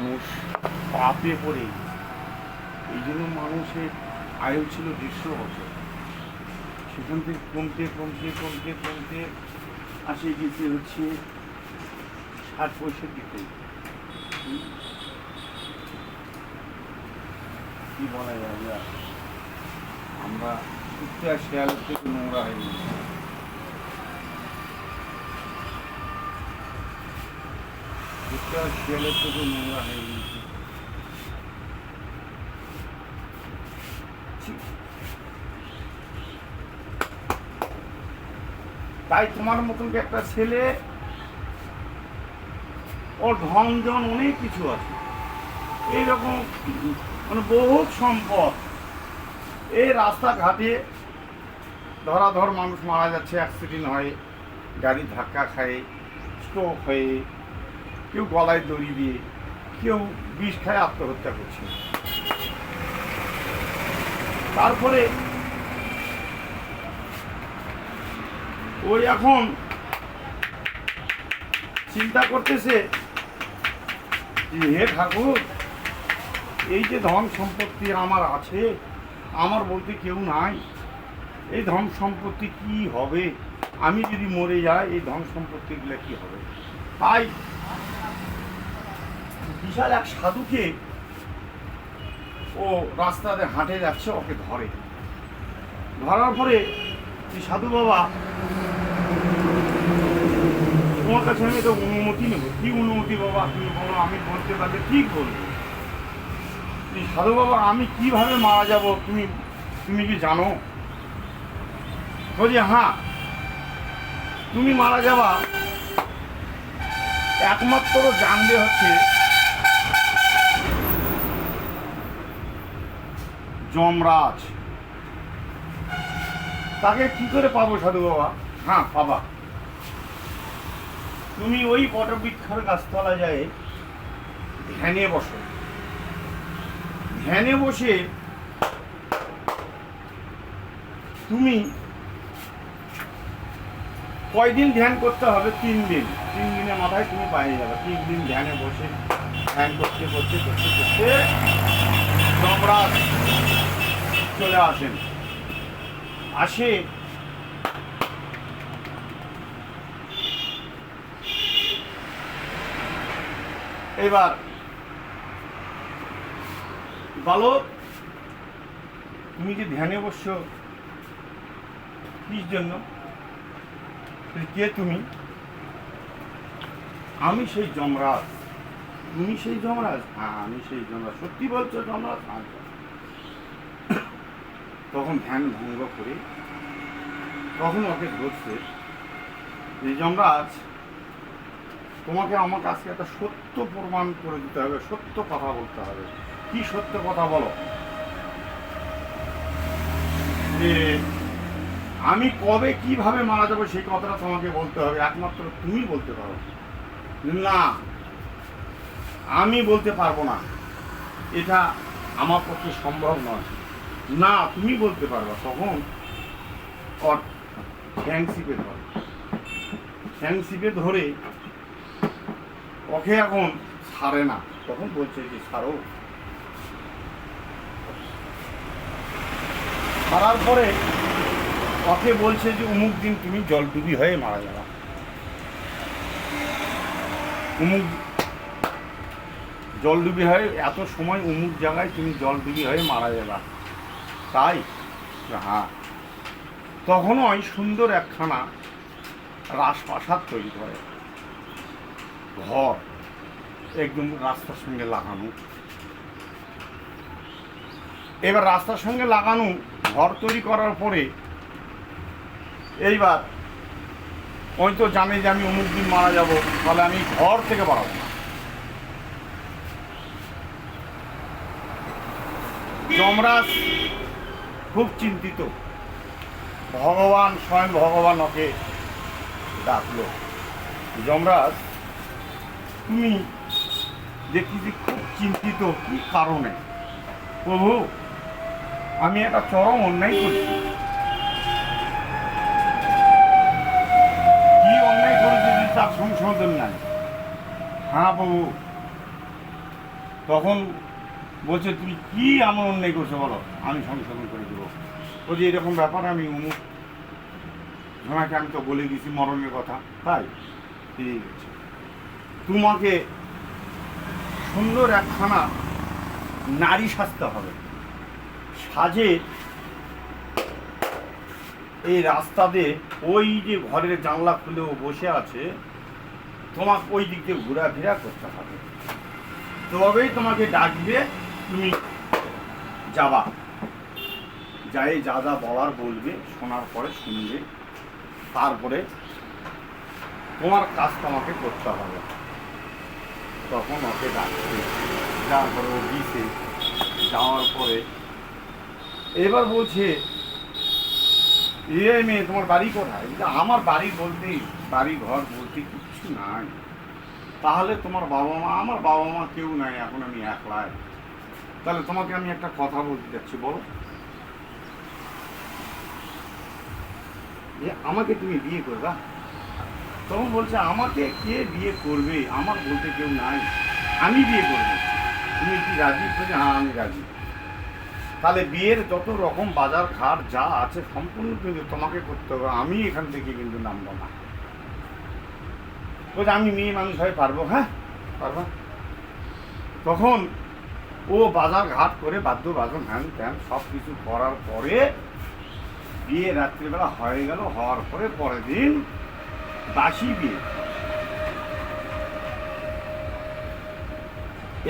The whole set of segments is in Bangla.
মানুষ পাপে পড়ে, এই জন্য মানুষের আয়ু ছিল 150 বছর, সেখান থেকে কমতে কমতে কমতে কমতে আসে গেছে হচ্ছে 60-65-তে। কি বলা যায়, আমরা কুত্তা শেয়ালের থেকে নোংরা হয়ে গেছি। কুত্তা শেয়ালের থেকে নোংরা হয়ে গেছি। তাই তোমার মতন একটা ছেলে, ওর ধন জন অনেক কিছু আছে, এইরকম মানে বহুত সম্পদ, এই রাস্তাঘাটে ধরাধর মানুষ মারা যাচ্ছে, অ্যাক্সিডেন্ট হয়, গাড়ি ধাক্কা খায়, স্ট্রোক হয়ে, কেউ গলায় দড়ি দিয়ে, কেউ বিষ খায় আত্মহত্যা করছে। তারপরে ওই এখন চিন্তা করতেছে যে হে ঠাকুর, এই যে ধন সম্পত্তি আমার আছে, আমার বলতে কেউ নাই, এই ধন সম্পত্তি কি হবে, আমি যদি মরে যাই এই ধন সম্পত্তিগুলো কি হবে। তাই বিশাল এক সাধুকে ও রাস্তাতে হাঁটে যাচ্ছে, ওকে ধরে, ধরার পরে সাধু বাবা, তোমার কাছে আমি তো অনুমতি নেব। কি অনুমতি বাবা? তুমি বলো, আমি বলতে পারলে ঠিক বলবো। সাধু বাবা, আমি কিভাবে মারা যাব তুমি কি জানো? বলছি হ্যাঁ, তুমি মারা যাবা একমাত্র জানবে হচ্ছে যমরাজ। তাকে কি করে পাবো সাধু বাবা? হ্যাঁ পাবা, তুমি ওই বটবৃক্ষের গাছতলা যায় ধ্যানে বসো, ধ্যানে বসে তুমি কয়দিন ধ্যান করতে হবে? 3 দিন। 3 দিনের মাথায় তুমি বাইরে যাবে। 3 দিন ধ্যানে বসে ধ্যান করতে করতে করতে করতে যমরাজ চলে আসেন। আসে এবার বালক, তুমি যে ধ্যানে বসছো কিস জন্য? কে তুমি? আমি সেই যমরাজ। তুমি সেই যমরাজ? হ্যাঁ আমি সেই যমরাজ। সত্যি বলছো যমরাজ? হ্যাঁ। তখন ধ্যান ভঙ্গ করে তখন ওকে ধরছে যে যমরাজ, তোমাকে আমার কাছে একটা সত্য প্রমাণ করে দিতে হবে, সত্য কথা বলতে হবে। কি সত্য কথা বলো? যে আমি কবে কিভাবে মারা যাবো সেই কথাটা তোমাকে বলতে হবে, একমাত্র তুমি বলতে পারো। না, আমি বলতে পারবো না, এটা আমার পক্ষে সম্ভব নয়। না, তুমি বলতে পারবা। তখন ওর ঠ্যাং চিপে ধরে, ঠ্যাং চিপে ধরে ওকে এখন ছাড়ে না। তখন বলছে যে ছাড়ো। ছাড়ার পরে ওকে বলছে যে অমুক দিন তুমি জলডুবি হয়ে মারা যাবা, অমুক জলডুবি হয়ে এত সময় অমুক জায়গায় তুমি জলডুবি হয়ে মারা যাবা। তাই? হ্যাঁ। তখনও ওই সুন্দর একখানা রাজপ্রাসাদ তৈরি করে, ঘর একদম রাস্তার সঙ্গে লাগানো। এবার রাস্তার সঙ্গে লাগানো ঘর তৈরি করার পরে এইবার ওই তো জানে যে আমি অমুক দিন মারা যাব, তাহলে আমি ঘর থেকে বাড়াবো না। যমরাজ খুব চিন্তিত। ভগবান, স্বয়ং ভগবান ওকে ডাকলো, যমরাজ তুমি দেখি যে খুব চিন্তিত, কি কারণে? প্রভু, আমি একটা চরম অন্যায় করছি। কি অন্যায় করেছি যে তার সংশোধন নাই? হ্যাঁ প্রভু, তখন বলছে তুমি কি এমন অন্যায় করছো বলো, আমি সংশোধন করে দেবো। বলছি এরকম ব্যাপার, আমি অমুক ঝোনাকে আমি তো বলে দিয়েছি মরণের কথা, তাই ঠিক আছে, তোমাকে সুন্দর একখানা নারী সাজতে হবে, সাজে এই রাস্তা দিয়ে ওই যে ঘরের জানলা খুলে ও বসে আছে, তোমাকে ওই দিক দিয়ে ঘোরাফেরা করতে হবে, তবেই তোমাকে ডাকবে, তুমি যাবা, যাই যা যা বলার বলবে, শোনার পরে শুনবে, তারপরে তোমার কাজ তোমাকে করতে হবে। তখন ওকে ডাকবে, যাওয়ার পরে ও দিছে, যাওয়ার পরে এবার বলছে এ মেয়ে তোমার বাড়ি কোথায়? আমার বাড়ি বলতে, বাড়ি ঘর বলতে কিচ্ছু নাই। তাহলে তোমার বাবা মা? আমার বাবা মা কেউ নাই, এখন আমি একলাই। তাহলে তোমাকে আমি একটা কথা বলতে যাচ্ছি, বলো, যে আমাকে তুমি বিয়ে করবা? তখন বলছে আমাকে কে বিয়ে করবে, আমার বলতে কেউ নাই, আমি বিয়ে করবো, তুমি কি রাজি? বলছে হ্যাঁ আমি রাজি। তাহলে বিয়ের যত রকম বাজার ঘাট যা আছে সম্পূর্ণ কিন্তু তোমাকে করতে হবে, আমি এখান থেকে কিন্তু নামবো না। বলছে আমি মেয়ে মানুষ হয়ে পারবো? হ্যাঁ পারবা। তখন ও বাজার ঘাট করে বাদ্য বাজন হ্যান ত্যান সব কিছু করার পরে বিয়ে রাত্রিবেলা হয়ে গেল। হওয়ার পরে পরের দিন বাসি বিয়ে।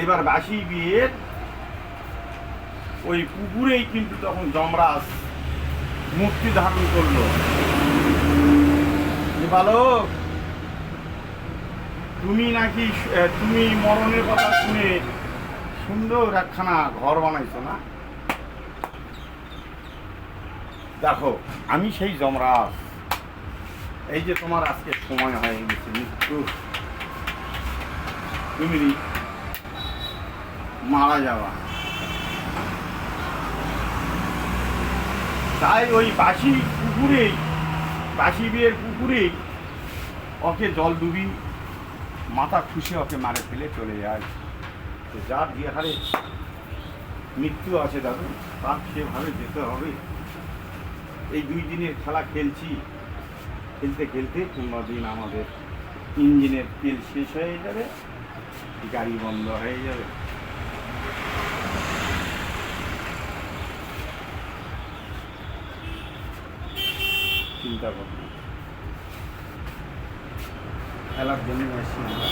এবার বাসি বিয়ের ওই পুকুরেই কিন্তু তখন যমরাজ মূর্তি ধারণ করলো, যে বালক তুমি নাকি তুমি মরণের কথা শুনে সুন্দর একখানা ঘর বানাইছো না? দেখো আমি সেই যমরাজ, এই যে তোমার আজকে সময় হয়ে গেছে মৃত্যু, তুমি মারা যাওয়া। তাই ওই বাসি পুকুরেই, বাসি বিয়ের পুকুরেই ওকে জল ডুবি মাথা খুশি ওকে মারে ফেলে চলে যায়। তো যার যে হারে মৃত্যু আছে দাদু, তার সেভাবে যেতে হবে। এই 2 দিনের খেলা খেলছি, খেলতে খেলতে 15 দিন আমাদের ইঞ্জিনের তেল শেষ হয়ে যাবে, গাড়ি বন্ধ হয়ে যাবে। চিন্তা করুন, খেলার জন্য আসছি আমরা।